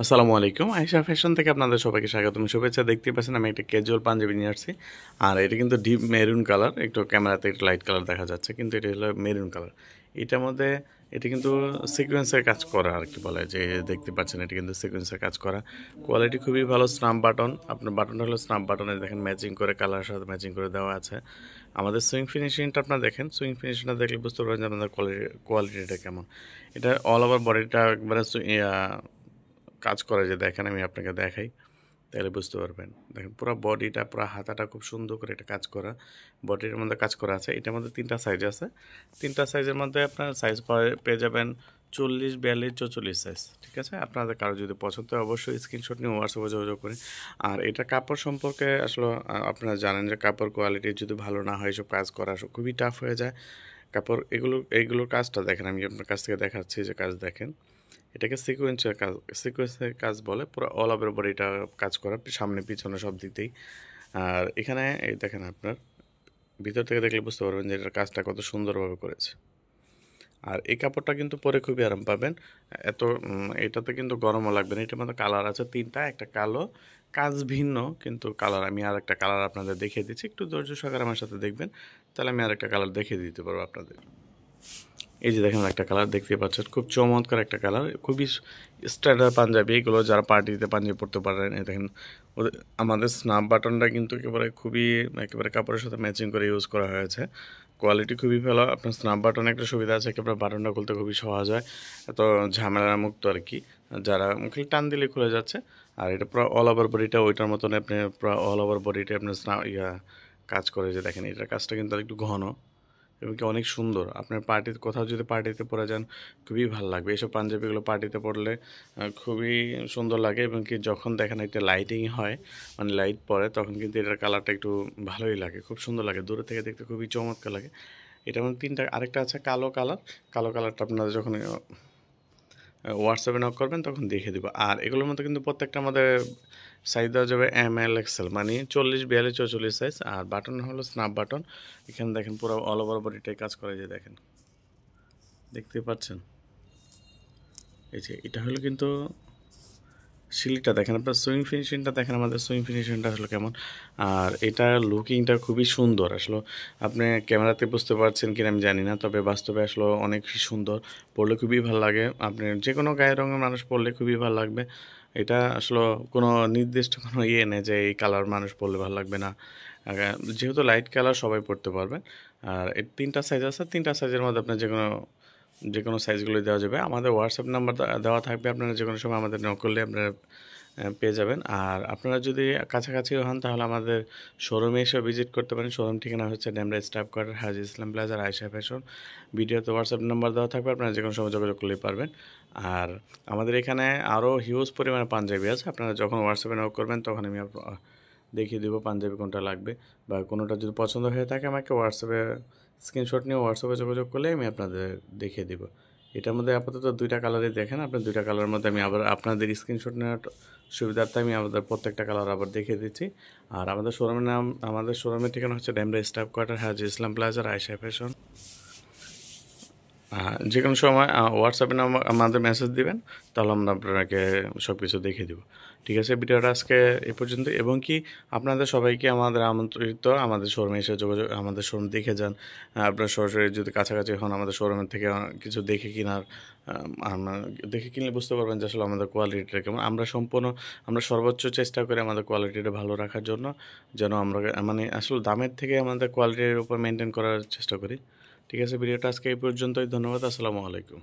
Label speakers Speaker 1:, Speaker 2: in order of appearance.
Speaker 1: আসসালামু আলাইকুম। আয়েশা ফ্যাশন থেকে আপনাদের সবাইকে স্বাগতম। শুভেচ্ছা। দেখতেই পাচ্ছেন আমি একটা ক্যাজুয়াল পাঞ্জাবি নিয়ে আসছি। আর এটা কিন্তু ডিপ মেরুন কালার। একটু ক্যামেরাতে একটু লাইট কালার দেখা যাচ্ছে। কিন্তু এটা হলো মেরুন কালার। এটার মধ্যে এটা কিন্তু সিকোয়েন্সের কাজ করা আরকি বলে যে দেখতে পাচ্ছেন এটা কিন্তু সিকোয়েন্সের কাজ করা। কোয়ালিটি খুবই ভালো। Snap button. আপনার বাটনটা হলো স্ন্যাপ বাটনে দেখেন ম্যাচিং করে কালারের সাথে ম্যাচিং করে দেওয়া আছে। আমাদের সুইং ফিনিশিংটা আপনারা দেখেন। সুইং ফিনিশিংটা দেখলে বুঝতে পারবেন যে আপনাদের কোয়ালিটিটা কেমন। এটা অল ওভার বডিটা একবারে কাজ করে যে দেখেন আমি আপনাকে দেখাই তাহলে বুঝতে পারবেন। দেখেন পুরো বডিটা পুরো হাতাটা খুব সুন্দর করে এটা কাজ করা, বডির মধ্যে কাজ করা আছে। এটার মধ্যে 3টা সাইজ আছে। 3টা সাইজের মধ্যে আপনার সাইজ পেয়ে যাবেন 40, 42, 44 সাইজ। ঠিক আছে? আপনাদের কারো যদি পছন্দ হয় অবশ্যই স্ক্রিনশট নিয়ে হোয়াটসঅ্যাপে যোগাযোগ করেন। আর এটা কাপড় সম্পর্কে আসলে আপনারা জানেন যে কাপড় কোয়ালিটি যদি ভালো না হয় এসব কাজ করা খুবই টাফ হয়ে যায়। কাপড় এইগুলোর কাজটা দেখেন আমি আপনার কাছ থেকে দেখাচ্ছি যে কাজ দেখেন। এটাকে সিকোয়েন্সের কাজ বলে। পুরো অল ওভার বডিটা কাজ করা সামনে পিছনে সব দিক দিয়েই। আর এখানে এই দেখেন আপনার ভিতর থেকে দেখলে বুঝতে পারবেন যে এটার কাজটা কত সুন্দরভাবে করেছে। আর এই কাপড়টা কিন্তু পরে খুবই আরাম পাবেন। এত এটাতে কিন্তু গরমও লাগবে না। এটার মধ্যে কালার আছে 3টা, একটা কালো, কাজ ভিন্ন কিন্তু কালার আমি আরেকটা কালার আপনাদের দেখিয়ে দিচ্ছি। একটু ধৈর্য সহকারে আমার সাথে দেখবেন। তাহলে আমি আরেকটা কালার দেখিয়ে দিতে পারবো আপনাদের। এই যে দেখেন একটা কালার দেখতে পাচ্ছেন, খুব চমৎকার একটা কালার, খুবই স্ট্যান্ডার্ড পাঞ্জাবি। এগুলো যারা পার্টিতে পাঞ্জাবি পরতে পারেন। এই দেখেন আমাদের স্ন্যাপ বাটনটা কিন্তু একেবারে কাপড়ের সাথে ম্যাচিং করে ইউজ করা হয়েছে। কোয়ালিটি খুবই ভালো। আপনার স্ন্যাপ বাটনে একটা সুবিধা আছে, একেবারে বাটনটা খুলতে খুবই সহজ হয়, এত ঝামেলা মুক্ত আর কি। যারা খালি টান দিলে খুলে যাচ্ছে। আর এটা পুরো অল ওভার বডিটা ওইটার মতন আপনি পুরো অল ওভার বডিটা আপনার কাজ করে যে দেখেন এটার কাজটা কিন্তু আর একটু ঘন এবং কি অনেক সুন্দর। আপনার কোথাও যদি পার্টিতে পরে যান খুবই ভালো লাগবে। এসব পাঞ্জাবিগুলো পার্টিতে পরলে খুবই সুন্দর লাগে এবং কি যখন দেখেন একটা লাইটিং হয়, মানে লাইট পড়ে তখন কিন্তু এটার কালারটা একটু ভালোই লাগে, খুব সুন্দর লাগে, দূরে থেকে দেখতে খুবই চমৎকার লাগে। এটার মধ্যে 3টা, আরেকটা আছে কালো কালার। কালো কালারটা আপনারা যখন হোয়াটসঅ্যাপে নক করবেন তখন দেখিয়ে দিব। আর এগুলোর মধ্যে কিন্তু প্রত্যেকটা আমাদের সাইজ দেওয়া যাবে ML XL, মানে 40, 42, 44 সাইজ। আর বাটন হলো স্ন্যাপ বাটন। এখানে দেখেন পুরো অল ওভার বডিটাই কাজ করে যে দেখেন, দেখতে পাচ্ছেন। এই যে এটা হলো কিন্তু সিলিটা দেখেন, আপনার সুইং ফিনিশিংটা দেখেন, আমাদের সুইং ফিনিশিংটা আসলে কেমন। আর এটার লুকিংটা খুবই সুন্দর আসলে। আপনি ক্যামেরাতে বুঝতে পারছেন কিনা আমি জানি না, তবে বাস্তবে আসলে অনেক সুন্দর। পরলে খুবই ভালো লাগে। আপনি যে কোনো গায়ের রঙের মানুষ পরলে খুবই ভালো লাগবে। এটা আসলে কোনো নির্দিষ্ট কোনো নেই যে এই কালার মানুষ পরলে ভালো লাগবে না। যেহেতু লাইট কালার সবাই পরতে পারবে। আর এই 3টা সাইজ আছে। 3টা সাইজের মধ্যে আপনার যে কোনো সাইজগুলো দেওয়া যাবে। আমাদের হোয়াটসঅ্যাপ নাম্বার দেওয়া থাকবে। আপনারা যে কোনো সময় আমাদের নক করলে আপনারা পেয়ে যাবেন। আর আপনারা যদি কাছাকাছি হন তাহলে আমাদের শোরুমে এসে ভিজিট করতে পারেন। শোরুম ঠিকানা হচ্ছে ডেমরা স্টাফ কোয়ার্টার, হাজী ইসলাম প্লাজা, আয়েশা ফ্যাশন। ভিডিওতে হোয়াটসঅ্যাপ নাম্বার দেওয়া থাকবে, আপনারা যে কোনো সময় যোগাযোগ করলেই পারবেন। আর আমাদের এখানে আরও হিউজ পরিমাণে পাঞ্জাবি আছে। আপনারা যখন হোয়াটসঅ্যাপে নক করবেন তখন আমি দেখিয়ে দেবো পাঞ্জাবি কোনটা লাগবে, বা কোনোটা যদি পছন্দ হয়ে থাকে আমাকে হোয়াটসঅ্যাপে স্ক্রিনশট নিয়ে হোয়াটসঅ্যাপে যোগাযোগ করলে আমি আপনাদের দেখিয়ে দিব। এটার মধ্যে আপাতত 2টা কালারই দেখেন। আপনার 2টা কালারের মধ্যে আমি আবার আপনাদের স্ক্রিনশট নেওয়ার সুবিধার্থে আমি আমাদের প্রত্যেকটা কালার আবার দেখিয়ে দিচ্ছি। আর আমাদের শোরুমের ঠিকানা হচ্ছে ডেমরা স্টাফ কোয়ার্টার, হাজী ইসলাম প্লাজা, আয়েশা ফ্যাশন। যে কোনো সময় হোয়াটসঅ্যাপে আমাদের মেসেজ দিবেন, তাহলে আমরা আপনাকে সব কিছু দেখিয়ে দেবো। ঠিক আছে, ভিডিওটা আজকে এ পর্যন্ত। এবং কি আপনাদের সবাইকে আমাদের আমন্ত্রিত, আমাদের শোরুমে এসে আমাদের শোরুম দেখে যান। আপনার সরাসরি যদি কাছাকাছি হন আমাদের শোরুমের থেকে কিছু দেখে কিনলে বুঝতে পারবেন যে আসলে আমাদের কোয়ালিটিটা কেমন। আমরা সর্বোচ্চ চেষ্টা করি আমাদের কোয়ালিটিটা ভালো রাখার জন্য, যেন আমরা মানে আসলে দামের থেকে আমাদের কোয়ালিটির উপর মেনটেন করার চেষ্টা করি। ঠিক আছে, ভিডিওটা আজকে এই পর্যন্তই। ধন্যবাদ। আসসালামু আলাইকুম।